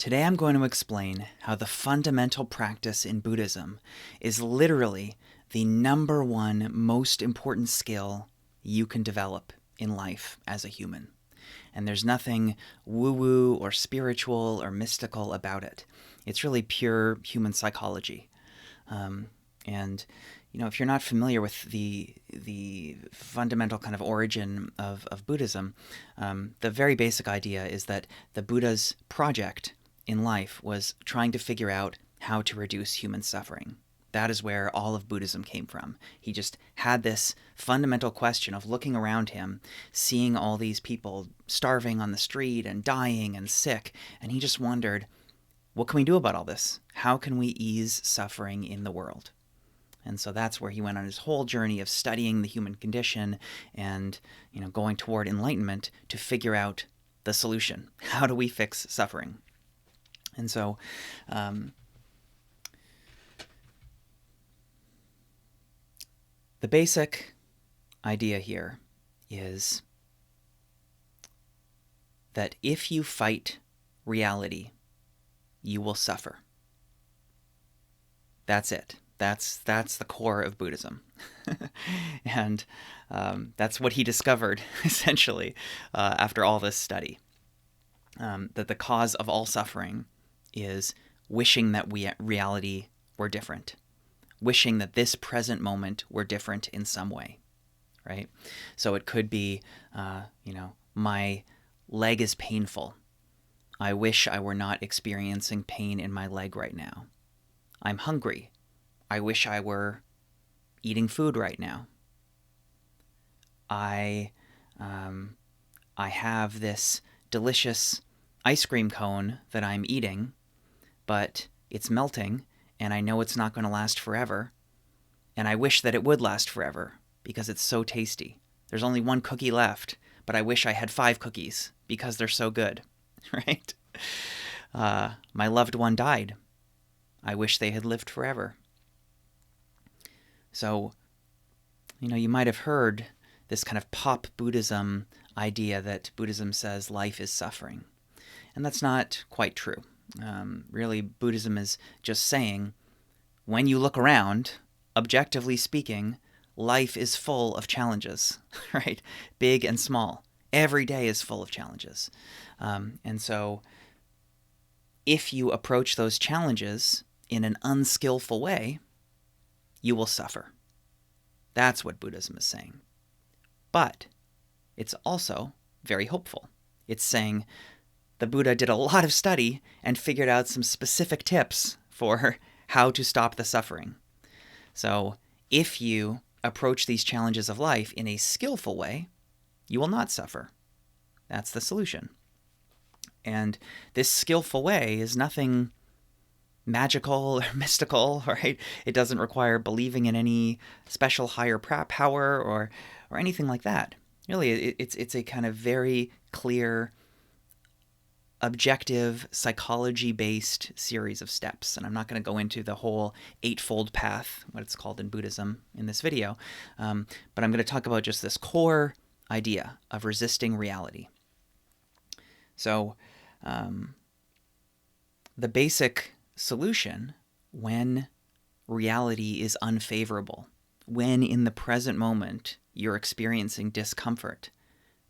Today I'm going to explain how the fundamental practice in Buddhism is literally the number one most important skill you can develop in life as a human. And there's nothing woo-woo or spiritual or mystical about it. It's really pure human psychology. And if you're not familiar with the fundamental kind of origin of Buddhism, the very basic idea is that the Buddha's project in life was trying to figure out how to reduce human suffering. That is where all of Buddhism came from. He just had this fundamental question of looking around him, seeing all these people starving on the street and dying and sick, and he just wondered, what can we do about all this? How can we ease suffering in the world? And so that's where he went on his whole journey of studying the human condition and, going toward enlightenment to figure out the solution. How do we fix suffering? And so the basic idea here is that if you fight reality, you will suffer. That's it. That's the core of Buddhism. And that's what he discovered, essentially, after all this study. That the cause of all suffering is wishing that reality were different. Wishing that this present moment were different in some way, right? So it could be, my leg is painful. I wish I were not experiencing pain in my leg right now. I'm hungry. I wish I were eating food right now. I have this delicious ice cream cone that I'm eating, but it's melting, and I know it's not going to last forever, and I wish that it would last forever because it's so tasty. There's only one cookie left, but I wish I had 5 cookies because they're so good, right? My loved one died. I wish they had lived forever. So, you might have heard this kind of pop Buddhism idea that Buddhism says life is suffering. And that's not quite true. Really, Buddhism is just saying, when you look around, objectively speaking, life is full of challenges, right? Big and small. Every day is full of challenges. And so if you approach those challenges in an unskillful way, you will suffer. That's what Buddhism is saying. But it's also very hopeful. It's saying the Buddha did a lot of study and figured out some specific tips for how to stop the suffering. So if you approach these challenges of life in a skillful way, you will not suffer. That's the solution. And this skillful way is nothing magical or mystical, right? It doesn't require believing in any special higher power or anything like that. Really, it's a kind of very clear, objective, psychology-based series of steps. And I'm not going to go into the whole eightfold path, what it's called in Buddhism, in this video. But I'm going to talk about just this core idea of resisting reality. So the basic solution when reality is unfavorable, when in the present moment you're experiencing discomfort,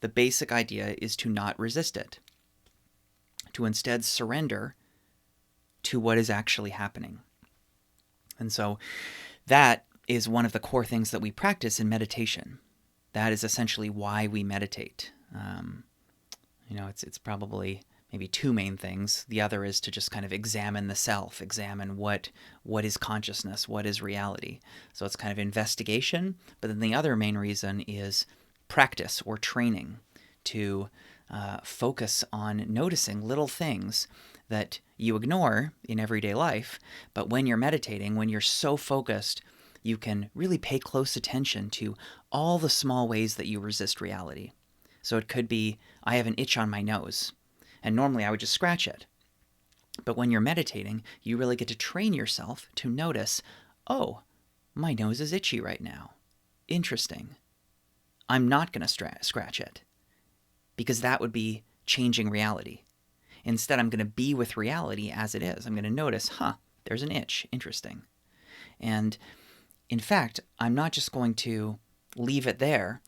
the basic idea is to not resist it, to instead surrender to what is actually happening. And so that is one of the core things that we practice in meditation. That is essentially why we meditate. It's probably maybe 2 main things. The other is to just kind of examine the self, examine what is consciousness, what is reality. So it's kind of investigation, but then the other main reason is practice or training to focus on noticing little things that you ignore in everyday life, but when you're meditating, when you're so focused, you can really pay close attention to all the small ways that you resist reality. So it could be, I have an itch on my nose, and normally I would just scratch it. But when you're meditating, you really get to train yourself to notice, oh, my nose is itchy right now. Interesting. I'm not going to scratch it, because that would be changing reality. Instead, I'm going to be with reality as it is. I'm going to notice, there's an itch. Interesting. And in fact, I'm not just going to leave it there.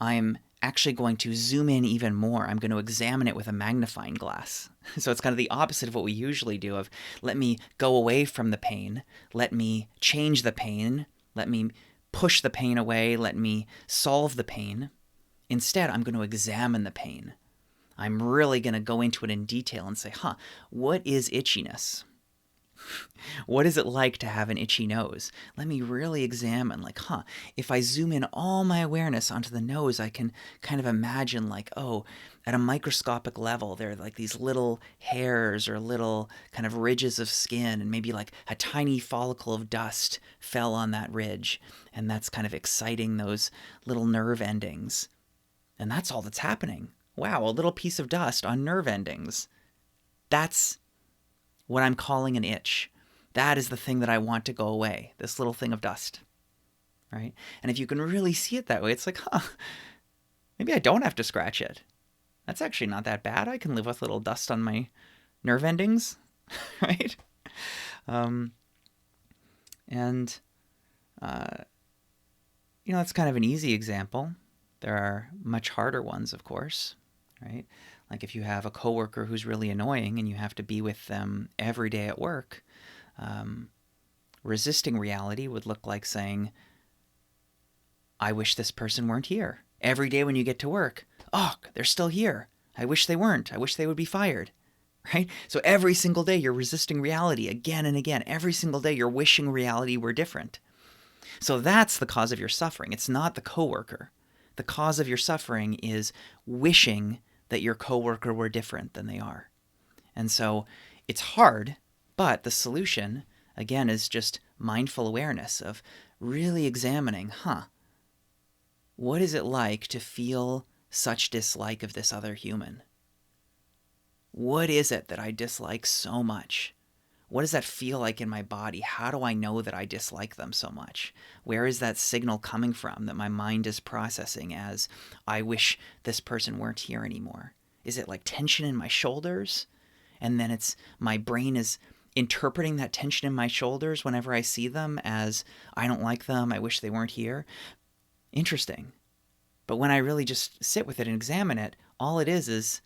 I'm actually going to zoom in even more. I'm going to examine it with a magnifying glass. So it's kind of the opposite of what we usually do of let me go away from the pain, let me change the pain, let me push the pain away, let me solve the pain. Instead, I'm going to examine the pain. I'm really going to go into it in detail and say, what is itchiness? What is it like to have an itchy nose? Let me really examine, like, if I zoom in all my awareness onto the nose, I can kind of imagine, like, at a microscopic level, there are like these little hairs or little kind of ridges of skin, and maybe like a tiny follicle of dust fell on that ridge, and that's kind of exciting those little nerve endings. And that's all that's happening. Wow, a little piece of dust on nerve endings. That's what I'm calling an itch. That is the thing that I want to go away, this little thing of dust, right? And if you can really see it that way, it's like, maybe I don't have to scratch it. That's actually not that bad. I can live with little dust on my nerve endings, right? It's kind of an easy example. There are much harder ones, of course, right? Like if you have a coworker who's really annoying and you have to be with them every day at work, resisting reality would look like saying, I wish this person weren't here. Every day when you get to work, they're still here. I wish they weren't. I wish they would be fired, right? So every single day you're resisting reality again and again. Every single day you're wishing reality were different. So that's the cause of your suffering. It's not the coworker. The cause of your suffering is wishing that your coworker were different than they are. And so it's hard, but the solution, again, is just mindful awareness of really examining, what is it like to feel such dislike of this other human? What is it that I dislike so much? What does that feel like in my body? How do I know that I dislike them so much? Where is that signal coming from that my mind is processing as I wish this person weren't here anymore? Is it like tension in my shoulders? And then my brain is interpreting that tension in my shoulders whenever I see them as I don't like them, I wish they weren't here. Interesting. But when I really just sit with it and examine it, all it is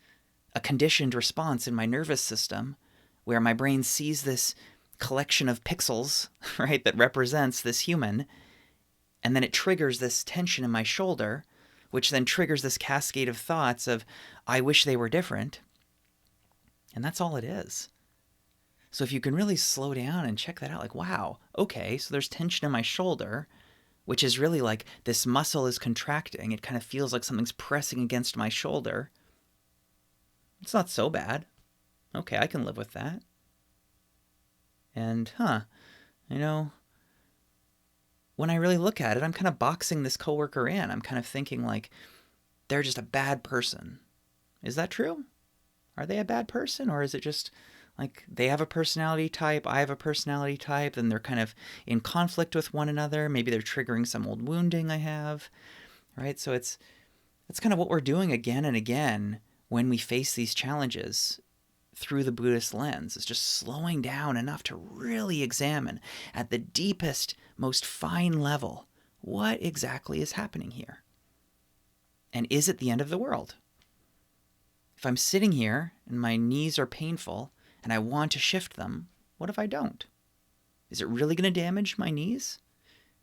a conditioned response in my nervous system where my brain sees this collection of pixels, right, that represents this human, and then it triggers this tension in my shoulder, which then triggers this cascade of thoughts of, I wish they were different. And that's all it is. So if you can really slow down and check that out, like, wow, okay, so there's tension in my shoulder, which is really like this muscle is contracting. It kind of feels like something's pressing against my shoulder. It's not so bad. Okay, I can live with that. And, when I really look at it, I'm kind of boxing this coworker in. I'm kind of thinking like, they're just a bad person. Is that true? Are they a bad person? Or is it just like they have a personality type, I have a personality type, and they're kind of in conflict with one another? Maybe they're triggering some old wounding I have, right? So it's kind of what we're doing again and again when we face these challenges through the Buddhist lens. Is just slowing down enough to really examine at the deepest, most fine level, what exactly is happening here? And is it the end of the world? If I'm sitting here and my knees are painful and I want to shift them, what if I don't? Is it really going to damage my knees?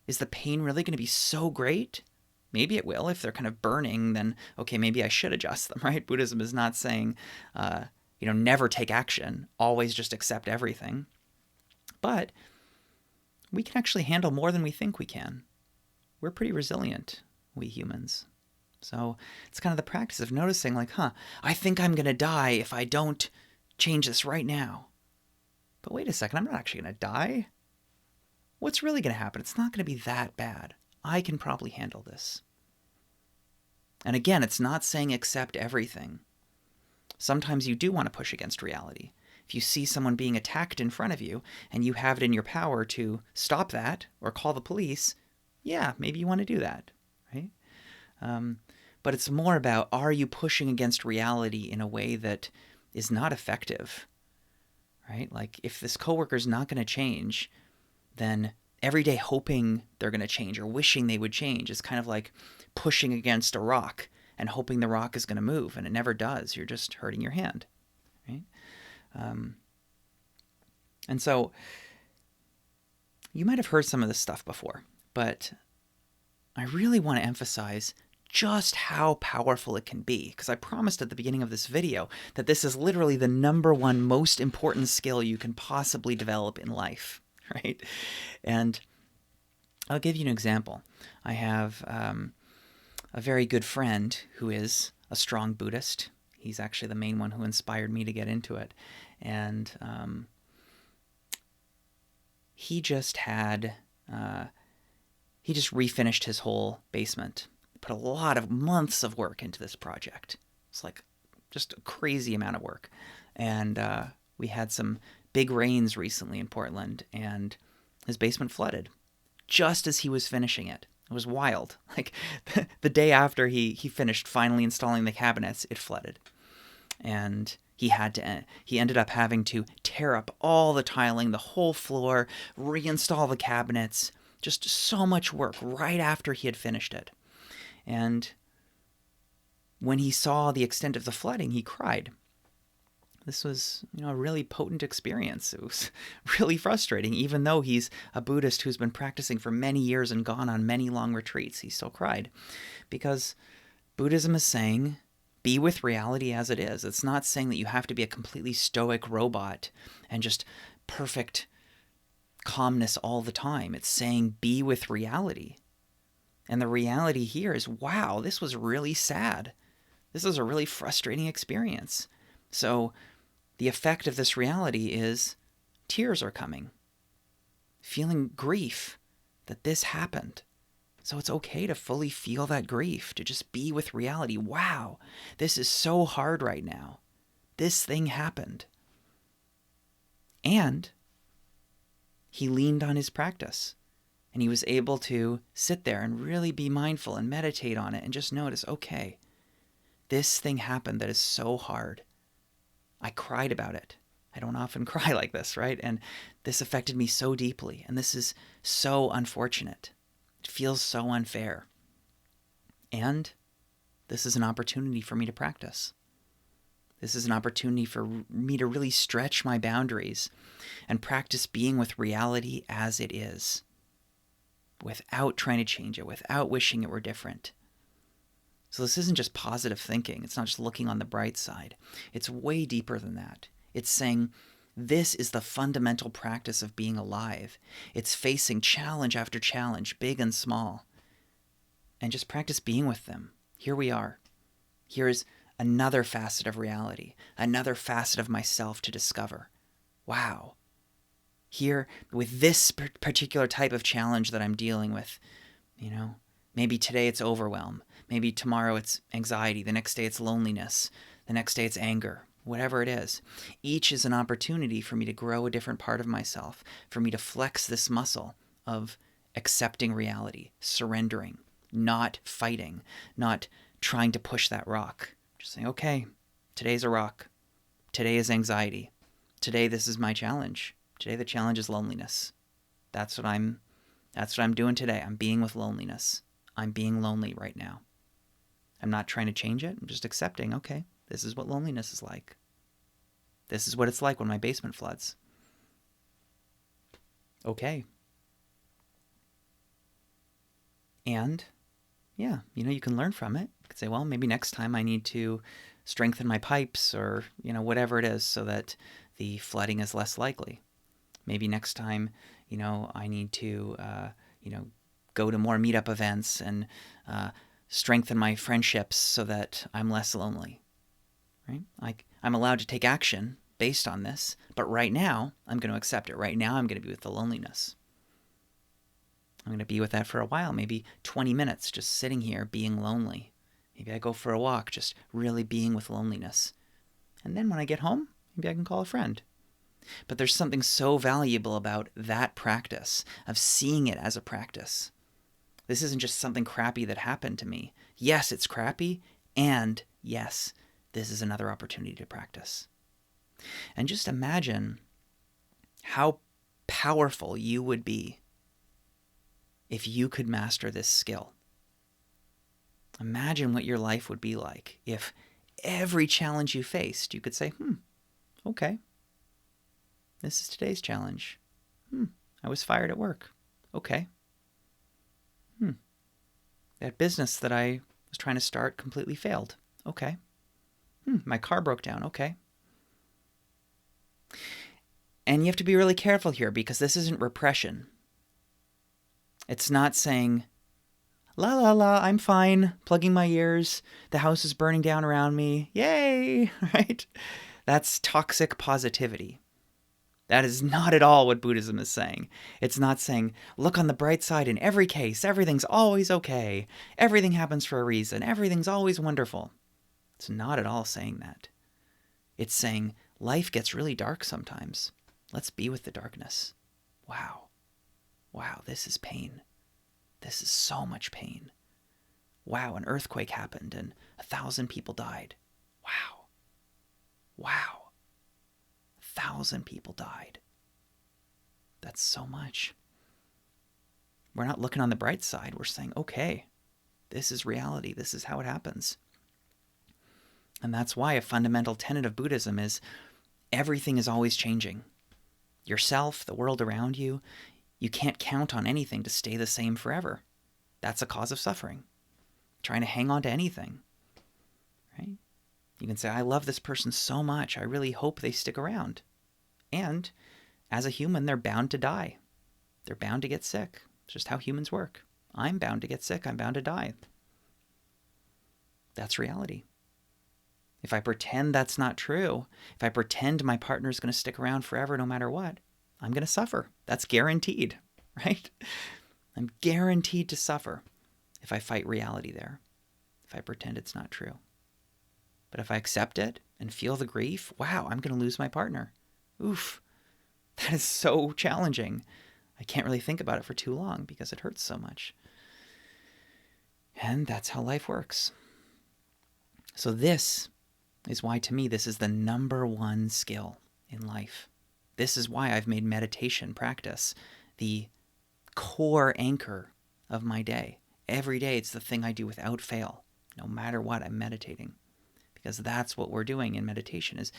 Is the pain really going to be so great? Maybe it will. If they're kind of burning, then okay, maybe I should adjust them, right? Buddhism is not saying, never take action, always just accept everything. But we can actually handle more than we think we can. We're pretty resilient, we humans. So it's kind of the practice of noticing like, I think I'm going to die if I don't change this right now. But wait a second, I'm not actually going to die. What's really going to happen? It's not going to be that bad. I can probably handle this. And again, it's not saying accept everything. Sometimes you do want to push against reality. If you see someone being attacked in front of you and you have it in your power to stop that or call the police, yeah, maybe you want to do that, right? But it's more about, are you pushing against reality in a way that is not effective, right? Like if this coworker is not going to change, then every day hoping they're going to change or wishing they would change is kind of like pushing against a rock and hoping the rock is going to move, and it never does. You're just hurting your hand, right? And so you might have heard some of this stuff before, but I really want to emphasize just how powerful it can be, because I promised at the beginning of this video that this is literally the number one most important skill you can possibly develop in life, right? And I'll give you an example. I have a very good friend who is a strong Buddhist. He's actually the main one who inspired me to get into it. And he just refinished his whole basement. Put a lot of months of work into this project. It's like just a crazy amount of work. And we had some big rains recently in Portland, and his basement flooded just as he was finishing it. It was wild. Like the day after he finished finally installing the cabinets, it flooded. And he ended up having to tear up all the tiling, the whole floor, reinstall the cabinets. Just so much work right after he had finished it. And when he saw the extent of the flooding, he cried. This was, a really potent experience. It was really frustrating. Even though he's a Buddhist who's been practicing for many years and gone on many long retreats, he still cried. Because Buddhism is saying, be with reality as it is. It's not saying that you have to be a completely stoic robot and just perfect calmness all the time. It's saying, be with reality. And the reality here is, wow, this was really sad. This was a really frustrating experience. So the effect of this reality is tears are coming. Feeling grief that this happened. So it's okay to fully feel that grief, to just be with reality. Wow, this is so hard right now. This thing happened. And he leaned on his practice. And he was able to sit there and really be mindful and meditate on it and just notice, okay, this thing happened that is so hard. I cried about it. I don't often cry like this, right? And this affected me so deeply. And this is so unfortunate. It feels so unfair. And this is an opportunity for me to practice. This is an opportunity for me to really stretch my boundaries and practice being with reality as it is, without trying to change it, without wishing it were different. So this isn't just positive thinking. It's not just looking on the bright side. It's way deeper than that. It's saying this is the fundamental practice of being alive. It's facing challenge after challenge, big and small, and just practice being with them. Here we are. Here is another facet of reality, another facet of myself to discover. Wow. Here, with this particular type of challenge that I'm dealing with, maybe today it's overwhelm. Maybe tomorrow it's anxiety. The next day it's loneliness. The next day it's anger. Whatever it is. Each is an opportunity for me to grow a different part of myself, for me to flex this muscle of accepting reality, surrendering, not fighting, not trying to push that rock. Just saying, okay, today's a rock. Today is anxiety. Today this is my challenge. Today the challenge is loneliness. That's what I'm doing today. I'm being with loneliness. I'm being lonely right now. I'm not trying to change it. I'm just accepting, okay, this is what loneliness is like. This is what it's like when my basement floods. Okay. And, yeah, you can learn from it. You could say, well, maybe next time I need to strengthen my pipes or, whatever it is so that the flooding is less likely. Maybe next time, I need to, go to more meetup events and strengthen my friendships so that I'm less lonely, right? I'm allowed to take action based on this, but right now I'm going to accept it. Right now I'm going to be with the loneliness. I'm going to be with that for a while, maybe 20 minutes, just sitting here being lonely. Maybe I go for a walk, just really being with loneliness. And then when I get home, maybe I can call a friend. But there's something so valuable about that practice, of seeing it as a practice. This isn't just something crappy that happened to me. Yes, it's crappy, and yes, this is another opportunity to practice. And just imagine how powerful you would be if you could master this skill. Imagine what your life would be like if every challenge you faced, you could say, okay, this is today's challenge. I was fired at work. Okay. That business that I was trying to start completely failed. Okay. My car broke down. Okay. And you have to be really careful here because this isn't repression. It's not saying, la la la, I'm fine, plugging my ears, the house is burning down around me, yay, right? That's toxic positivity. That is not at all what Buddhism is saying. It's not saying, look on the bright side in every case, everything's always okay, everything happens for a reason, everything's always wonderful. It's not at all saying that. It's saying, life gets really dark sometimes. Let's be with the darkness. Wow, this is pain. This is so much pain. Wow, an earthquake happened and 1,000 people died. Wow. 1,000 people died. That's so much. We're not looking on the bright side. We're saying, okay, this is reality. This is how it happens. And that's why a fundamental tenet of Buddhism is everything is always changing. Yourself, the world around you, you can't count on anything to stay the same forever. That's a cause of suffering. Trying to hang on to anything, right? You can say, I love this person so much. I really hope they stick around. And as a human, they're bound to die. They're bound to get sick. It's just how humans work. I'm bound to get sick. I'm bound to die. That's reality. If I pretend that's not true, if I pretend my partner's going to stick around forever no matter what, I'm going to suffer. That's guaranteed, right? I'm guaranteed to suffer if I fight reality there, if I pretend it's not true. But if I accept it and feel the grief, wow, I'm going to lose my partner. Oof, that is so challenging. I can't really think about it for too long because it hurts so much. And that's how life works. So this is why, to me, this is the number one skill in life. This is why I've made meditation practice the core anchor of my day. Every day, it's the thing I do without fail. No matter what, I'm meditating. Because that's what we're doing in meditation, is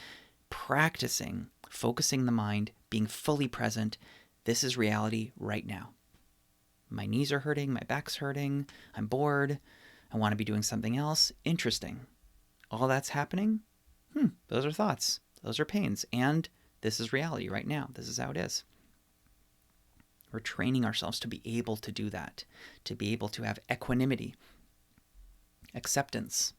practicing, focusing the mind, being fully present. This is reality right now. My knees are hurting, my back's hurting, I'm bored, I want to be doing something else. Interesting. All that's happening? Those are thoughts. Those are pains. And this is reality right now. This is how it is. We're training ourselves to be able to do that, to be able to have equanimity, acceptance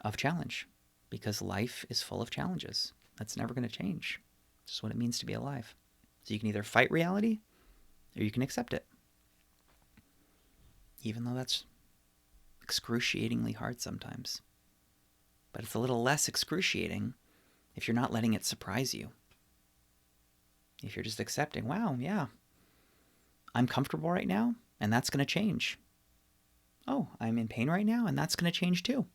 of challenge, because life is full of challenges. That's never going to change. It's just what it means to be alive. So you can either fight reality or you can accept it, even though that's excruciatingly hard sometimes. But it's a little less excruciating if you're not letting it surprise you. If you're just accepting, wow, yeah, I'm comfortable right now, and that's going to change. Oh, I'm in pain right now, and that's going to change too.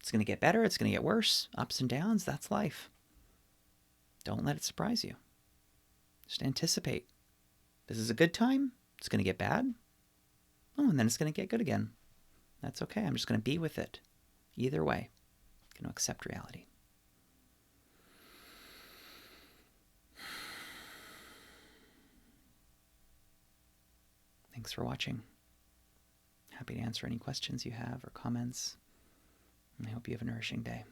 It's going to get better, it's going to get worse, ups and downs, that's life. Don't let it surprise you. Just anticipate. This is a good time, it's going to get bad. Oh, and then it's going to get good again. That's okay, I'm just going to be with it. Either way, I'm going to accept reality. Thanks for watching. Happy to answer any questions you have or comments. And I hope you have a nourishing day.